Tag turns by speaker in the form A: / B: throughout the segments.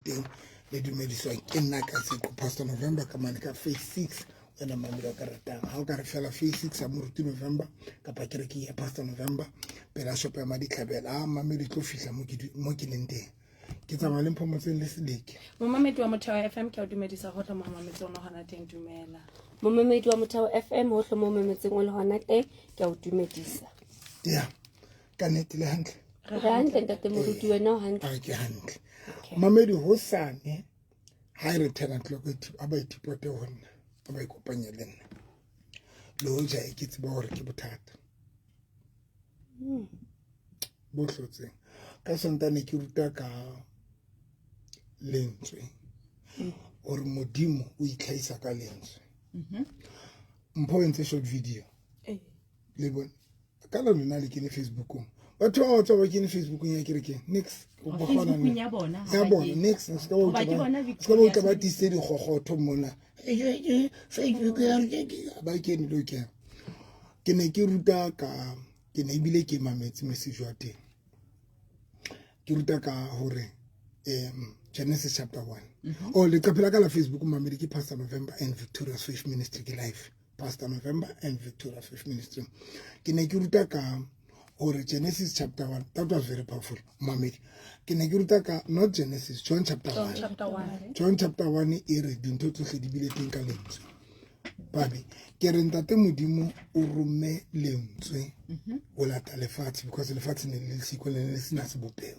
A: teng le dumediswang ke nna ka Seqo Pastor November ka mane ka phase 6 wena mamelo ka ratang ha o ka re fela phase 6 ya moruti November ka pakereke ya Pastor November pela shop ya Maditlhabela mamelo tlo fihla mo ke leng teng ke tsamaya le mphomotseng le seleke
B: momamedi wa Motheo FM ke a dumedisa go tla momamedi o hona teng dumela
C: momamedi wa Motheo FM ho hlo momametseng o le hona teng ke a dumedisa
A: ya ka nete le hantle
C: re hantle ntate moruti wena o hantle
A: ke hantle mamedi hosane ha re thena tloko aba itipote honna aba ikopanya le nna le ho ja ke tseba hore ke bothata bo hlotseng ka sontane ke ruta ka lentswe or modimo o itlhaisa ka lentswe mpho entse short video le bona ka la lona le ke ne Facebookong batho ba tswa ba ke ne Facebookong ya kereke next o ba gona
D: ya bona
A: next ska ba tla ba tise di gogotho mona Facebook ya ba ke ne lo ke ne ke ruta ka ke ne ibile ke mametse message wa teng ke ruta ka hore Genesis chapter 1 oh le kapela ka la Facebook mamedi ke Pastor November and Victorious Faith Ministry ke live Pastor November and Victorious Faith Ministry ke ne ke ruta ka hore Genesis chapter 1 that was very powerful mamedi ke ne ke ruta ka not Genesis John chapter 1 John chapter 1 e re dintho tsohle di bile teng ka lentswe babe ke re ntate modimo o rumme lentswe o lata lefatshe because lefatshe ne le siko le sina se bopeo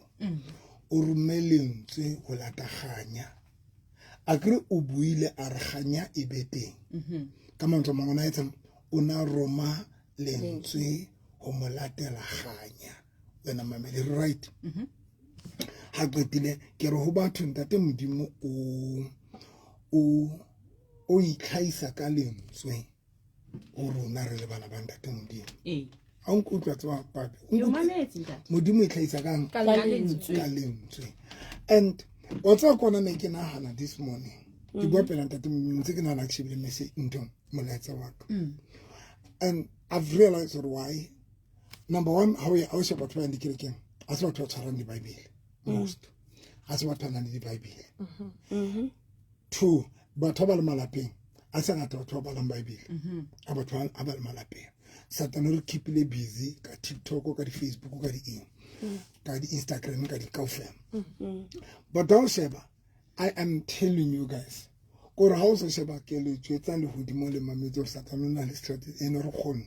A: o rumme lentswe o lata ganya a kre o buile a re ganya e beteng ka mantswe mangwana etsa o na roma lentswe ho molatela ganya wena mamele right ha qetile ke re ho batho ntate modimo o itlhaisa ka lentswe o rona re le bana ba ntate modimo a o nkutlwa tswa pape modimo itlhaisa ka lentswe and what's kona ne ke nahana this morning ke bua pela ntate modimo ntse ke nahana ke shebile message into molaetsa wa ka and I've realized why. Number one, how o sheba batho ba di kerekeng a se batho ba tshwarang di Bible most a se batho ba di Bible two batho ba le malapeng a se ngata batho ba balang Bible a batho a ba le malapeng Satan re keepile busy ka TikTok ka di Facebook ka di ka di Instagram ka di kaufela but don't sheba I am telling you guys gore ha o se sheba ke le tsetsa le hodimo le mametso Satan o na le strategy eno re khone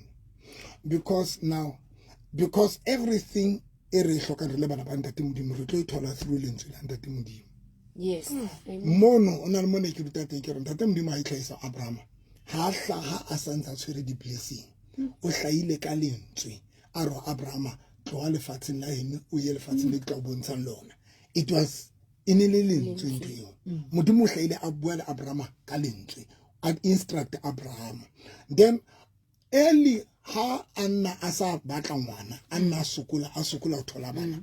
A: because everything e re hloka re le bana ba ntate modimo re tlo ithola through lentswe la ntate modimo
C: yes
A: mono ona le mone ke ruta teng ke re ntate modimo a itlhaisa Abraham ha hlaha a santsa tshwere di blessing o hlaile ka lentswe a ro Abraham tloa lefatsheng la hene o ye lefatsheng le tla bontshang lona it was inele lentswe nteo modimo o hlaile a bua le Abraham ka lentswe a instruct Abraham then Eli ha anna asa batla ngwana anna sokola a thola bana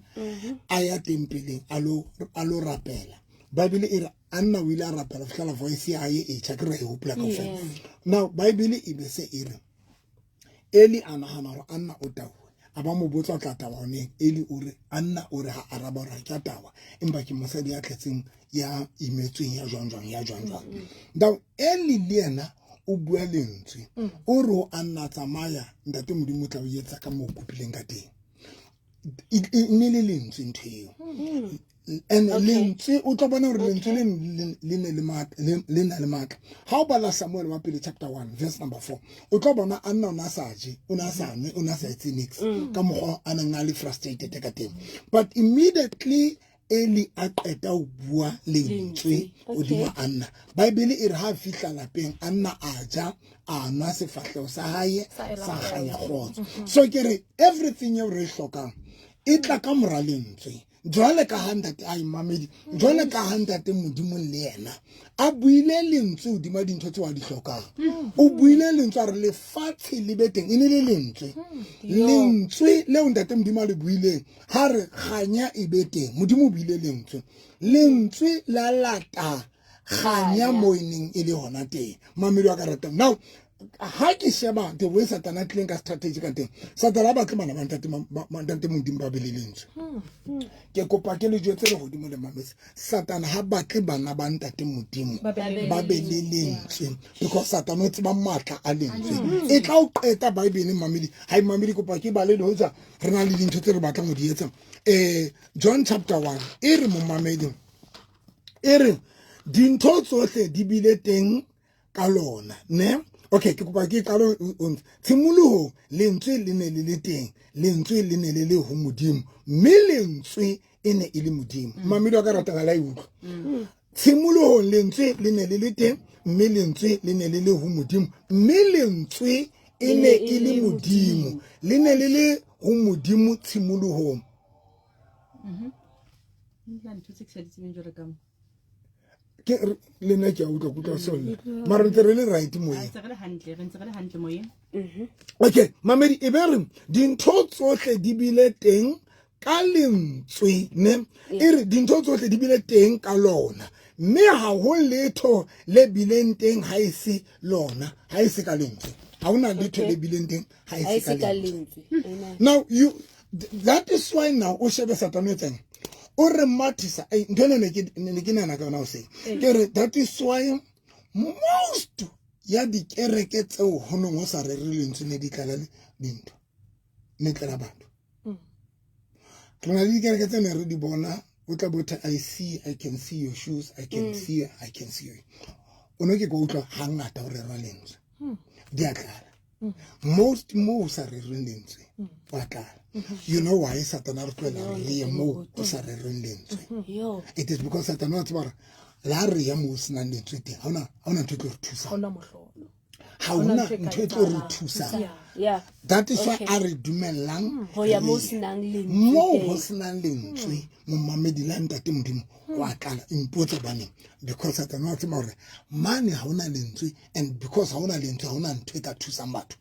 A: a ya tempeleng alo rapela Bible e re anna o ile a rapela fihla voice ya ye e tshakere e hopla ka fela now Bible e be se e re Eli anahana hore anna o tawa aba mo botsa tla tawa one Eli o re anna o re ha araba ra ka tawa empa ke mosadi ya tletseng ya imetsweng ya jwang now Eli le yena o bua lentswe o re o anna tsamaya ntate modimo tla o etsa ka mo kopileng ka teng ne le lentswe ntheo and lentswe o tla bona hore lentswe le na le matla ha o bala Samuel wa pele chapter 1 verse number 4 o tla bona anna ona saje ona sane ona sa etse nix ka mogwa a nang a le frustrated ka teng but immediately Eli a qeta o bua lentswe o dimo anna Bible e re ha fihla lapeng anna a ja a nwa sefahleo sa hae sa ganya khotso so ke re everything you re hlokang e tla ka mora lentswe jwale ka handate ai mamedi jwale ka handate modimo le yena a buile lentswe o dima dintho tse wa di hlokang o buile lentswe re le fatshe le beteng ene le lentswe le o ntate modimo le buile ha re ganya e beteng modimo buile lentswe la lata ganya moining e le hona teng mamedi wa ka rata now ha ke sheba the way Satana tleng ka strategy ka teng Satana ba tla bana ba ntate modimo ba belelentse ke kopa ke le jwetse le godimo le mametse Satana ha ba tle bana ba ntate modimo ba belelentse because Satana o tseba matla a lentswe e tla o qeta Bible mamedi ha mamedi kopa ke ba le hoja re na le dintho tse re batlang go di etsa John chapter 1 e re mo mamedi e re dintho tsohle di bile teng ka lona ne okay ke kopa ke qalo tshimoloho lentswe le ne le teng lentswe le ne le ho modimo mme lentswe e ne e le modimo mamedi wa ka rata ga la e utlwa tshimoloho lentswe le ne le teng mme lentswe le ne le ho modimo mme lentswe e ne e le modimo le ne le ho modimo tshimoloho ke le nna ke a utlwa sone mara ntse re le right moyeng okay mamedi e be re dintho tsohle di bile teng ka lentswe ne e re dintho tsohle di bile teng ka lona mme ha ho letho le bileng teng ha e se lona ha e se ka lentswe ha ona letho le bileng teng ha e se ka lentswe now that is why now o shebe Satana etseng o re mathisa ntone ne ke nana ka ona o se ke re that is why most ya dikereke tseo ho no sa re lentswe ne di tlala dintho ne tlala batho tona di kereke tse ne re di bona o tla botha I can see your shoes I can see you o no ke go utlwa hangata o re ra lentswe di a tlala most sa re lentswe wa tlala. You know why Satana it is because Satana tswara la re ya mo sna lentswe teng ha ona ntwe tlo thusa ha ona ntwe tlo thusa that is why I dumelang
C: ho ya mo sna lentswe
A: mo ho sna lentswe mo mamedi la ntate modimo wa tlala impotsa bane because Satana tsema hore mane ha ona lentswe and because ha ona lentswe ha ona ntwe ka thusa batho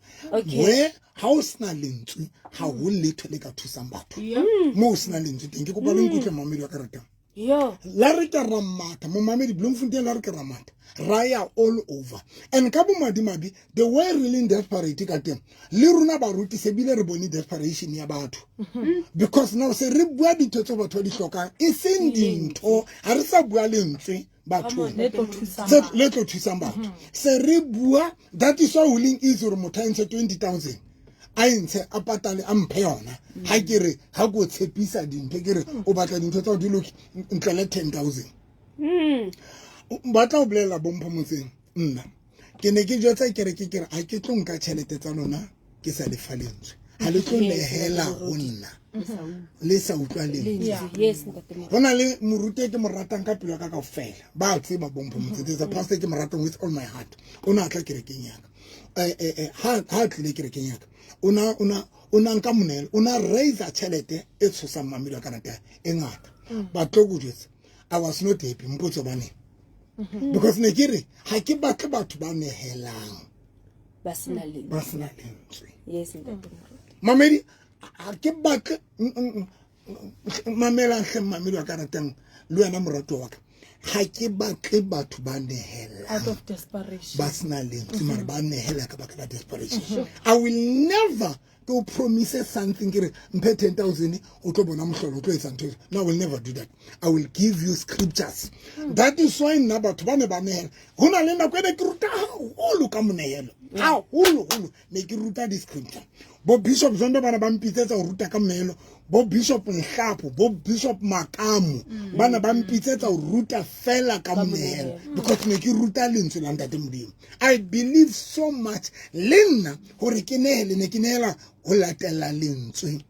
A: where house na lentswe ha ho letho le ka thusang batho mo sna lentswe teng ke kopa le nkutlwe mamedi wa karata la re ka ramata mo mamedi Bloemfontein la re ka ramata raya all over and ka bo madimabi the way really desperate ka teng le runa ba ruti se bile re bone desperation ya batho because now se re bua ditho tse batho di hloka e seng dintho ha re sa bua lentswe batho le tlo thusang batho se re bua that is why willing is re motho a ntshe 20,000 a ntse a patale a mphe yona ha ke re ha go tshepisa dintho ke re o batla dintho tsa di loki ntle le 10,000 batla o bolela bompho motseng nna ke ne ke jotsa ke re a ke tlo nka tšhelete tsa lona ke sa le falentswe ha le tlo lehela ho nna le sa utlwa lentswe hona le morute ke mo ratang ka pelo ka kaofela ba tseba bompho motseng tsa pastor ke mo ratang with all my heart ona tla kerekeng yaka ha tlile kerekeng yaka una nka monelo una raise tšhelete e tshosang mamedi wa karata e ngata ba tlo go jwetsa I was not happy mpotso bane because ne ke re ha ke batle batho ba nehelang
C: ba sna
A: lentswe
C: mamedi
A: ha ke batle mamela hle mamedi wa karatang le wena morato wa ka ha ke batle batho ba nehela
B: out of desperation
A: ba sna lentswe mara ba nehela ka baka la desperation I will never go promise something kere mphe 10,000 o tlo bona mohlolo o tlo etsa ntho no I will never do that I will give you scriptures that is why nna batho ba ne ba nehela hona le nako ene ke ruta haholo ka monehelo haholo ne ke ruta di scripture bo Bishop Zondo bana ba mpitsetsa go ruta ka monehelo bo Bishop Nhlapo bo Bishop Makamu bana ba mpitsetsa go ruta fela ka monehelo because ne ke ruta lentswe la ntate modimo I believe so much lenna hore ke nehele ne ke nehela ho latela lentswe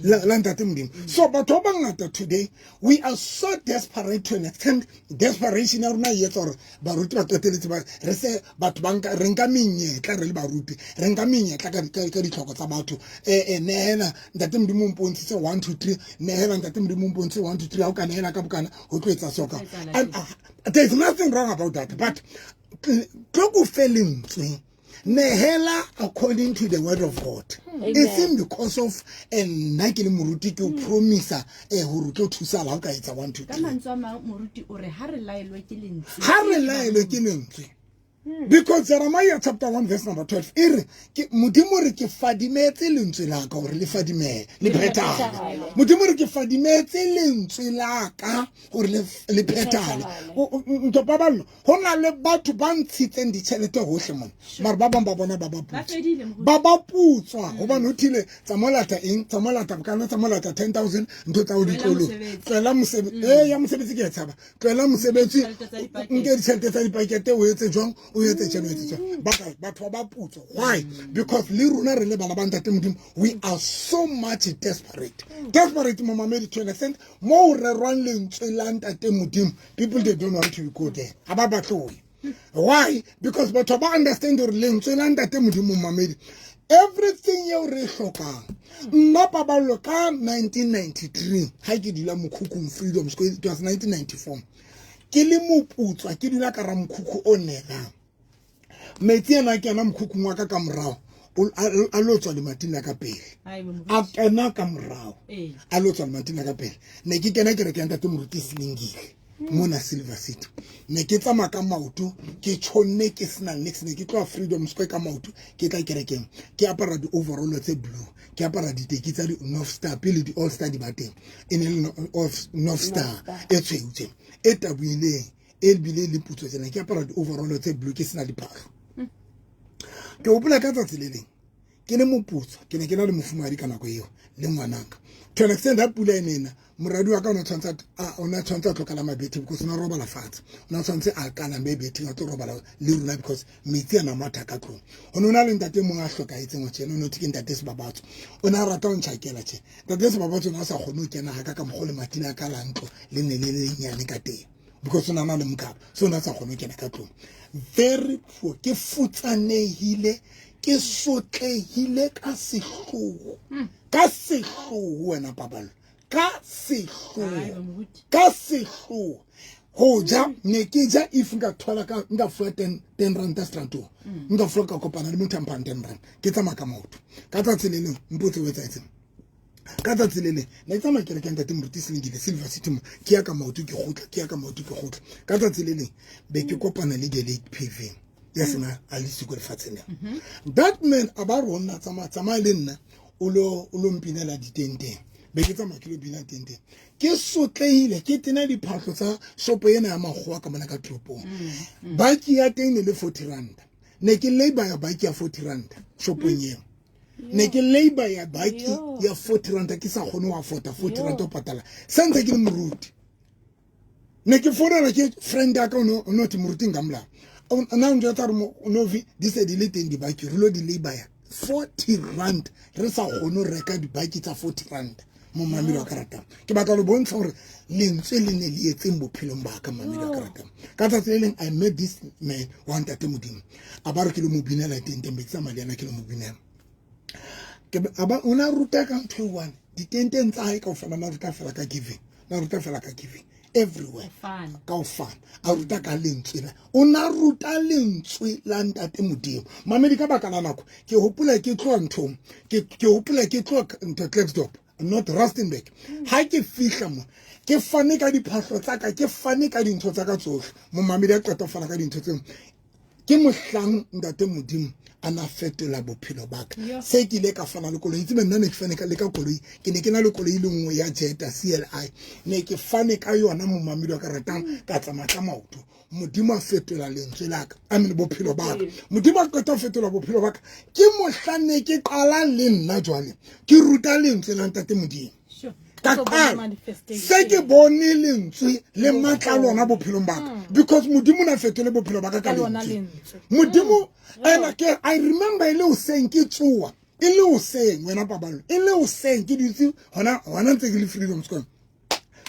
A: la ntate modimo so batho ba ngata today we are so desperate to an extent desperation ya rona yetsa hore baruti ba qeteletse ba re se batho ba nka re nka menyetla re le baruti re nka menyetla ka ditlhoko tsa batho nehela ntate modimo mpontse 1 2 3 nehela ntate modimo mpontse 1 2 3 ha o ka nehela ka bokana ho tlo etsa soka there is nothing wrong about that but tlo felentswe nehela according to the word of God. It's in because of nna ke le moruti ke o promise hore tlo thusa la ka etsa 1 2 3
D: ka mantswe a moruti o re ha re laelwe ke lentswe
A: ha re laelwe ke lentswe Because Jeremiah chapter 1 verse number 12 ere ke modimo re ke fadimetse lentswe la ka gore le fadime le phethale modimo re ke fadimetse lentswe la ka gore le phethale ntho ba ballo hona le batho ba ntshitseng ditšhelete hohle mona mara ba bang ba bona ba putswa hobane uthile tsamolata eng tsamolata kana tsamolata 10,000 ntho tsa o dikolo tsela mosebetsi ya mosebetsi ke tshaba tsela mosebetsi nke ditšhelete tsa dipakete o etse jwang why? Because we are so much desperate. Desperate, Mama made it to an extent. More run land at the people they don't want to go there. Why? Because but to understand your land at the Mama made everything you reshoka. Mapa baloka 1993. Haikidila mukuku freedom school. It was 1994. Kilimu putswa kidila karamkuku onega. Metia na ke na mkhukhu wa ka ka morao a lotswa le matina ka pele a kena ka morao a lotswa le matina ka pele ne ke kena ke re ke enta te moruti Slingile mona Silver City ne ke tsama ka maoto ke tshonne ke sena next ne ke tloa Freedom Square ka maoto ke tla kerekeng ke apara di overall tse blue ke apara di teki tsa di North Star pele di All Star di bateng ene of North Star e tshweu e tabuileng e bile le putso tsena ke apara di overall tse blue ke sena di pharo ke opela ka tsatsi le leng ke ne moputso ke ne ke na le mofumadi ka nako eo le ngwanaka to an extent ha pula enena moradi wa ka ona tshwantsa tlokala mabeti because ona robala fatshe ona tshwantse a kana mabeti a tlo robala le runa because metsi ana matha ka tlong ona le ntate mong a hlokaetseng wa tshena no tike ntate Sebabatso ona rata o ntshakela tse ntate Sebabatso ona sa kgone ho kena ha ka mogole matina ka la ntlo le ne le nyane ka teng because ona na le mkaba so ona sa kgone ho kena ka tlong very poor ke futsanehile ke sotlehile ka sehloho wena babalo ka sehloho ho ja ne ke ja if nka thola ka nka fua 10 rand strato nka fua ka kopana le motho mpang 10 rand ke tsama ka maoto ka tsatsi le leng mpotse o etsa ka tsatsi le leng ne tsama ke re ke ntate moruti Slingile Silver City mo ke ya ka maoto ke gotla ka tsatsi le leng be ke kopana le Lake Paving ya sena a le siko le fatsena that man aba rona tsama le nna o lo mpinela ditenteng be ke tsama ke lo bina tenteng ke sotlehile ke tena diphahlo tsa shopo ena ya magwa ka mona ka tropong baki ya teng ne le 40 rand ne ke labor ya baki ya 40 rand shopong eo ne ke labor ya baki ya 40 rand ke sa kgone wa 40 rand o patala sentse ke le moruti ne ke fora ke friend ya ka no ti moruti ngamla ona njo tsa mo novi di se di le teng di baki re lo di labor ya 40 rand re sa kgone reka di baki tsa 40 rand mo mamelo ka rata ke batla lo bontsha gore lentswe le ne le etseng bophelong ba ka mamelo ka rata ka tsa tseleng I met this man wa ntate modimo a ba re ke le mo binela teng be tsa mali ana ke le mo binela ke aba una ruta ka ntwe ditenteng tsa hae ka ofana na ruta fela ka giving everywhere ka ofana a ruta ka lentswe la ona ruta lentswe la ntate modimo mamedi ka baka la nako ke hopola ke tloa nthong ke hopola ke tloa ntho Klerksdorp not Rustenburg ha ke fihla mo ke fane ka diphahlo tsa ka ke fane ka dintho tsa ka tsohle mo mamedi a qeta fana ka dintho tseo ke mohlang ntate modimo ana fetola bophelo baka se ke le ka fana le koloi itse nna ne ke fane ka le ka koloi ke ne ke na le koloi le nngwe ya Jetta CLI ne ke fane ka yona mo mamedi wa ka ratang ka tsamaya ka maoto modimo a fetola lentswe la ka a mene bophelo baka modimo a qeta fetola bophelo baka ke mohlane ke qala le nna jwale ke ruta lentswe la ntate modimo se ke bone lentswe le matla lona bophelong baka because modimo na fetole bophelo baka ka lentswe modimo ena ke I remember ile o seng ke tsoa ile o seng wena babalo ile o seng ke ditsi hona ntse ke le Freedom Square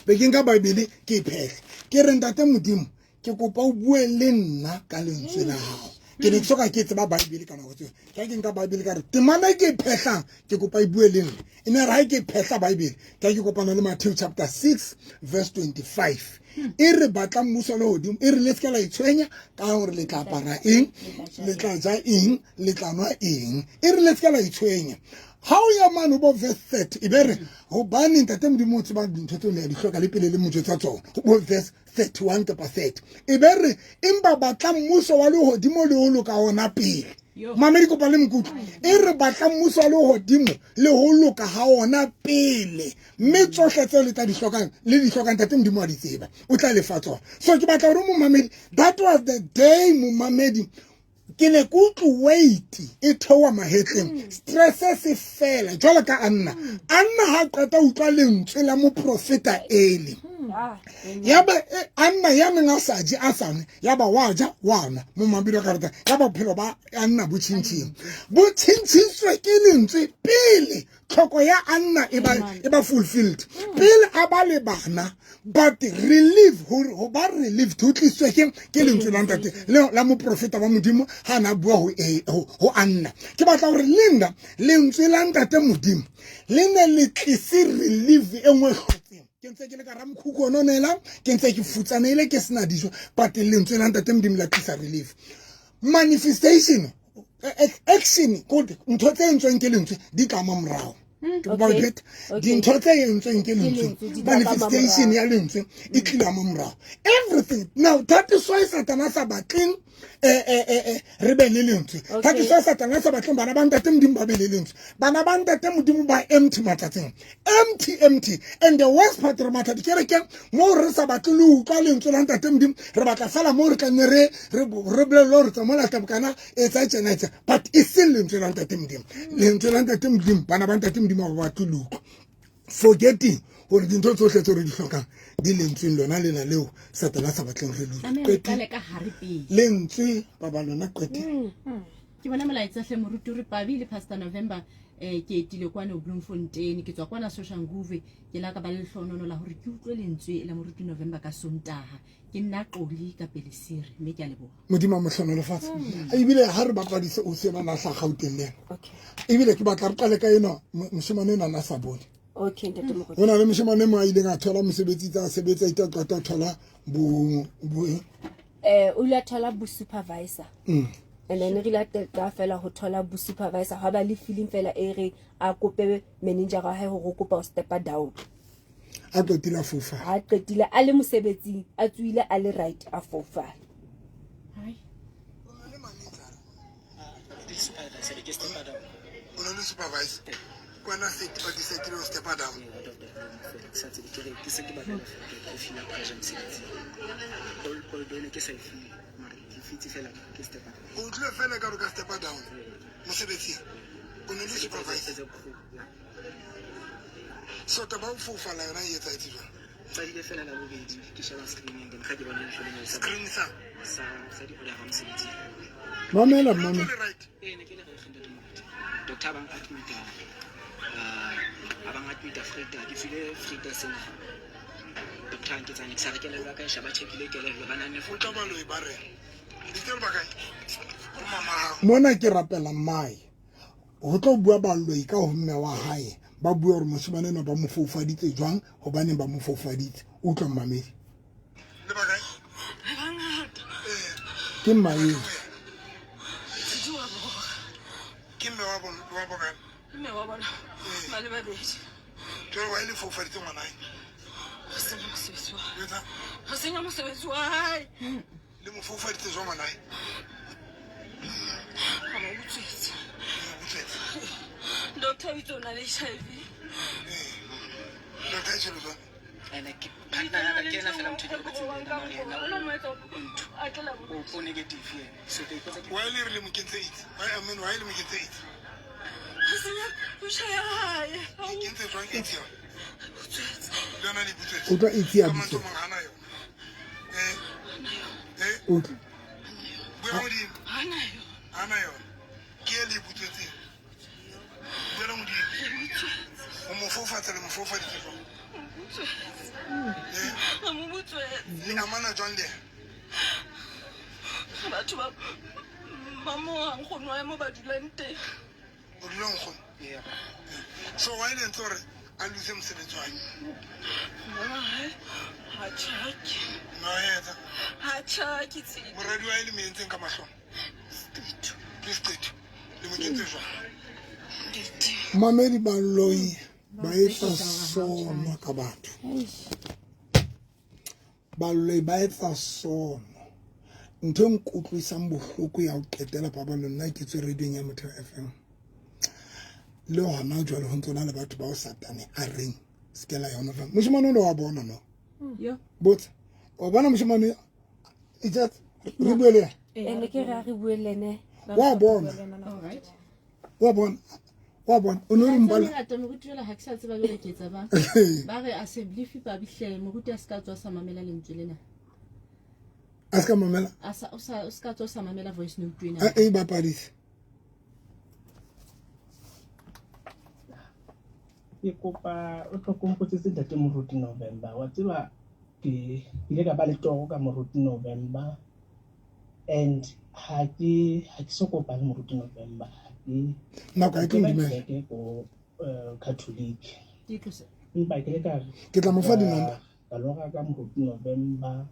A: be ke nka Bible ke phele ke re ntate modimo ke kopa o bue le nna ka lentswe la hao ke ne tsoka ke tseba Bible kana go tswe ke nka Bible ka re temana ke phehlang ke kopa e bue le nna ene ra ke phehla Bible ke kopana le Matthew chapter 6 verse 25 e re batla mmuso le hodimo e re le ska la itshwenya ka hore le tla para eng le tla ja eng le tla nwa eng e re le ska la itshwenya how ya mano bo verse 30 e bere ho bani ntate modimo tse ba dintho tse ne di hloka le pele le motho tsa tsona bo verse 31% e bere imba batla mmuso wa le hodimo le ho loka ona pele mamedi kopa le mokutlo e re batla mmuso wa le hodimo le ho loka ha ona pele mme tsohle tse le tla di hlokang le di hlokang ntate modimo wa di tseba o tla le fa tsona so ke batla hore mo mamedi that was the day mo mamedi ke ne kutlu weight e thewa mahetleng stress se fela jwalo ka anna ha qeta utlwa lentswe la mo profeta Eli yaba anna ya nna saji asane yaba waja wana mo mabilo karata yaba phelo ba anna butchinchin ke lentswe pele tlhoko ya anna e ba fulfilled pele abale bana but relief ho ba relief totally ke lentswe la ntate la mo profeta ba modimo ha na bua ho anna ke batla hore linda lentswe la ntate modimo le ne le tlise relief engwe hlotseng ke ntse ke le ka ramkhuko nonela ke ntse ke futsanele ke sena dijo but lentswe la ntate modimo la tlisa relief manifestation action good ntho tse entsweng ke lentswe di tla mamorao dintho tse entsweng ke lentswe manifestation ya lentswe e tlila mamorao everything now that is why Satan sa batleng re be le lentswe that is why Satan sa batleng bana ba ntate modimo ba be le lentswe bana ba ntate modimo ba empty matsatseng empty and the worst part re matha dikereke mo re sa batle le utlwa lentswe la ntate modimo re batla fela mo re ka nne re blelo re tsamola tabukana etsa tsena but e se lentswe la ntate modimo lentswe la ntate modimo bana ba ntate modimo ba batluka forgetting hore dintho tsohle tse re di hlokang di lentsweng lona lena leo Satana sa batleng re lentswe ba ba lona qete
D: ke bona molaetsa hle moruti re pabi le Pastor November ke etile kwana Bloemfontein ke tswa kwana Social Nguve ke la ka ba le hlonono la hore ke utlwe lentswe la moruti November ka Sontaga ke nna qoli ka pele siri mme ke a leboha
A: modimo mo hlonono fatshe e bile ha re bapadise o se bana hla Gauteng le
C: okay
A: e bile ke batla re qale ka eno moshimane nana sa bone
C: okay ntate mo
A: ona le moshimane mo a ile ga thola mosebetsi tsa sebetsa ita qata thola o
C: la thola bu supervisor and then re la tla fela ho thola bu supervisor ha ba le feeling fela e re a kope manager ga hae ho go kopa o step down
A: a qetile fofa
C: a qetile a le mosebetsing a tswile a le right a fofa
A: ona le supervisor kwana se ke ba di se ke o step down o tlo fela ka ka step down mosebetsi ona le supervisor so ta ba fofa la yona yetsa itse
E: tsa di fela la bobedi ke sheba screening ga ke bona le
A: screen sa
E: di bola ga mosebetsi
A: mamela
E: ne ke le Dr. Bang Atmita abang Atmita Frida ke file Frida sena Dr. ke tsane sa re ke le ba ka shaba check le ke le bana ne
A: futa ba lo e bare di tlo ba kae mama mona ke rapela mai ho tlo bua ba lo ka ho mme wa hae ba bua hore moshimane no ba mo fofaditse jwang hobane ba mo fofaditse o tlo mamedi le ba kae ke mai
B: mme wa bona ba le babedi
A: jwale wa ile fofaditse ngwana hae
B: ho senya mosebetsi wa hae
A: le mo fofaditse jwang ngwana hae
B: ha mo butswetse doctor o tsona le HIV
A: doctor e tshelo
E: ene ke na fela motho ke o negative so ke ipotsa ke
A: wa ile le mo kentse it wa ile mo kentse it o tla itse a bitse o tla ana yo ke le butsetse bula mo di o mo fofatsa le mo fofatsa
B: mo butswetse
A: le amana jwang le
B: batho ba mo nkgono wa mo ba dulang teng
A: o dula nkgono so wa ile ntse re a lose mosebetsi wa hae no etsa moradi wa e le mentseng ka mahlong ke state le mo kentse jwang mamedi baloi ba etsa sono ka batho baloi ba etsa sono ntho e nkutlwisang bohloko ya ho qetela paballo nna ke tswe radiong ya Motheo FM le hona jwale ho ntse na le batho ba o satane a reng skela ya ona fa moshimane o wa bona no but o bona moshimane e just re buele
C: ene ke ra re buelene
A: wa bona o no re mbala
D: ngata mo gutela ha ke sa tseba le ke tsa ba ba re assembly fi ba bihle mo guti a ska tswa sa mamela lentswe lena
A: a ska mamela
D: a ska tswa sa mamela voice note ena
A: e ba padise
F: ke kopa o tlokompotsetse ntate moruti November wa tseba ke ile ka ba le toro ka moruti November and ha ke so kopa le moruti November
A: na ka ke ndimela
F: ke ko Catholic
D: ke tlose
F: mpa ke le ka
A: ke tla mo fa dinomba
F: ka loga ka moruti November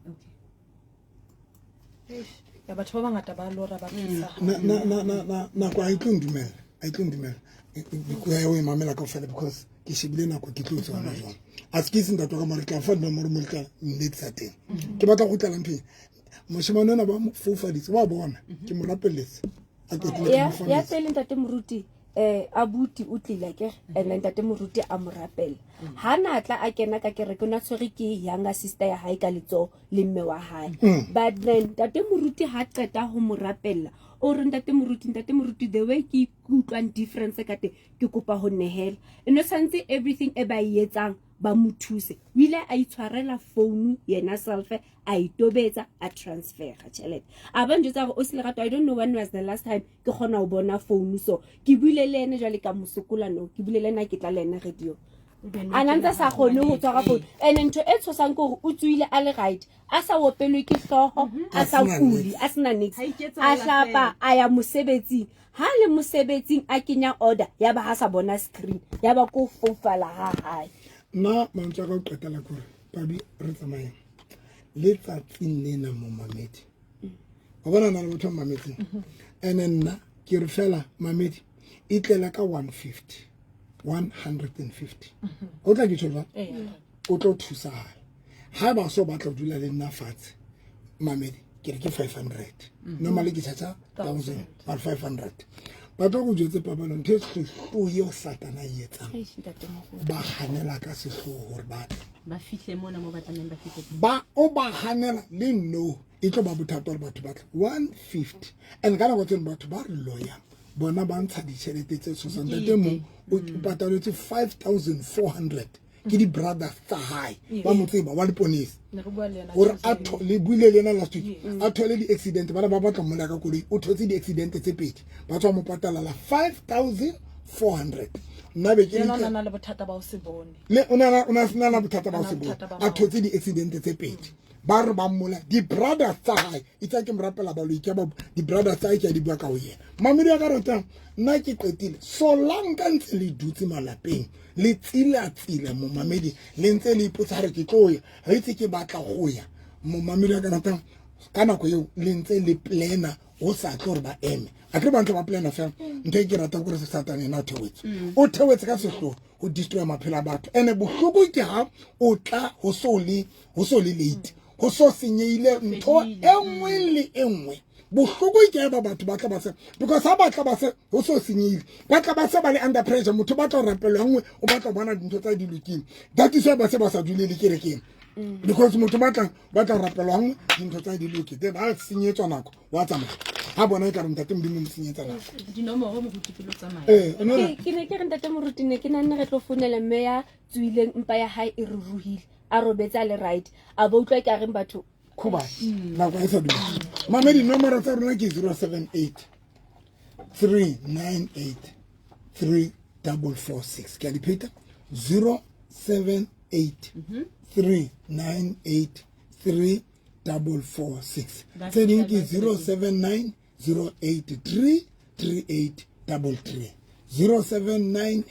B: ya batho ba bangata ba lora ba tsisa
A: na kwa I can't ndimela ko ya o mamela ka fela because ke shebile nako ke tlotse ona jona a se ke se ntatwa ka mara tla fa nna mo mo tla nnetsa teng ke batla go tla mphe moshimane ona ba mo fofaditse wa bona ke mo rapeletse a ke
C: ya tsele ntate moruti abuti o tlile ke ene ntate moruti a mo rapela ha na tla a kena ka kereke o na tshwere ke younger sister ya hae ka letso le mme wa hae but then ntate moruti ha qeta ho mo rapella o re ntate moruti the way ke utlwang difference ka te ke kopa ho nehela eno santse everything e ba etsang ba mothuse o ile a itshwarela phone yena self a itobetsa a transfer ga tšhelete a ba njotsa go o se le gato I don't know when was the last time ke gona o bona phone so ke buile le ene jwale ka mosokola no ke buile le nna ke tla le ena radio a nantsa sa gone ho tswa ga phone ene ntho e tshosang ke gore o tswile a le right a sa opelwe ke hloho a sa kuli a sena nix a hlapa a ya mosebetsing ha le mosebetsing a kenya order ya ba ha sa bona screen ya ba ko fofala ha hae
A: na mantsa ka o qetela kore pabi re tsamaya le tsatsing lena mo mamedi o bona na le motho mamedi ene nna ke re fela mamedi e tlela ka 150 o tla ke tshwara o tlo thusa ha ba so ba tla dula le nna fatshe mamedi ke re ke 500 normally ke tsatsa 1000 or 500 ba tlo go jetse papalo ntse o yo satana yetsa ba hanela ka sehloho hore
D: ba fihle mona mo batlaneng ba fihle
A: ba o ba hanela le no e tlo ba bothata le batho ba 150 and kana go tsena batho ba lawyer bona ba ntsha ditšhelete tse tsosantate mo o pataletse 5400 ke di brothers tsa hae ba motseba wa leponisi gore a le buile le ena last week a thole di accident ba ba batla mola ka koloi o thotse di accident tse pedi ba tswa mo patalala 5400 nna be ke
B: nna le bothata ba o se bone
A: le ona sena na bothata ba o se bone a thotse di accident tse pedi ba re ba mmola di brothers tsa hae itsa ke morapela ba lo ikaba di brothers tsa hae ke di bua ka o yena mamedi ya ka rotang nna ke qetile so lanka ntse le dutse malapeng le tsile mo mamedi le ntse le ipotsa re ke tloya ha itse ke batla go ya mo mamedi ya ka rotang ka nako eo le ntse le plana o sa tlo re ba eme a ke ba ntse ba plana fela ntse ke rata gore se satane na o thewetse ka sehlo o destroy maphela batho ene bohloko ke ha o tla ho so le late go so senyeile ntho enngwe le enngwe bohloko ke ba batho ba tla ba se because ha ba tla ba se go so senyeile ba tla ba se ba le under pressure motho ba tla rapelwa nngwe o batla bona dintho tsa dilukile that is why ba se ba sa dule le kerekeng because motho ba tla rapelwa nngwe dintho tsa dilukile then ha senyetswa nako wa tsamaya ha bona e ka re ntate modimo mo senyetsa nako
D: dinomoro mo gutipelo tsamaya
C: ke ne ke re ntate moruti ne ke nna re tlo founela mme ya tswileng mpa ya hae e ruruhile a robetsa le right a bo utlwa ke reng batho
A: khuba nako e sa dula mamedi nomoro tsa rona ke 078 398 3446 ke a dipeta 078 398 3446 tse ding ke 079 083 3833 079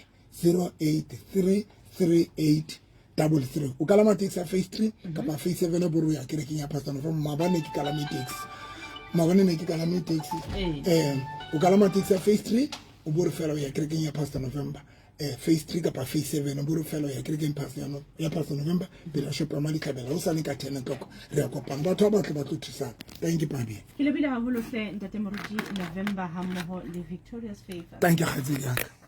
A: 083 3833 o kalama taxi ya phase 3 kapa phase 7 boro ya kerekeng ya Pastor November mabane ke kalame taxi o kalama taxi ya phase 3 o boro fela ya kerekeng ya Pastor November phase 3 kapa phase 7 o boro fela ya kerekeng ya Pastor November pela shop ya mali kabela o sane ka 10 o'clock re ya kopana batho ba tlo thusa thank you pabi
D: ke lebile haholo hle ntate Moruti November ha mmoho le Victorious Favor
A: thank you khatsedi yaka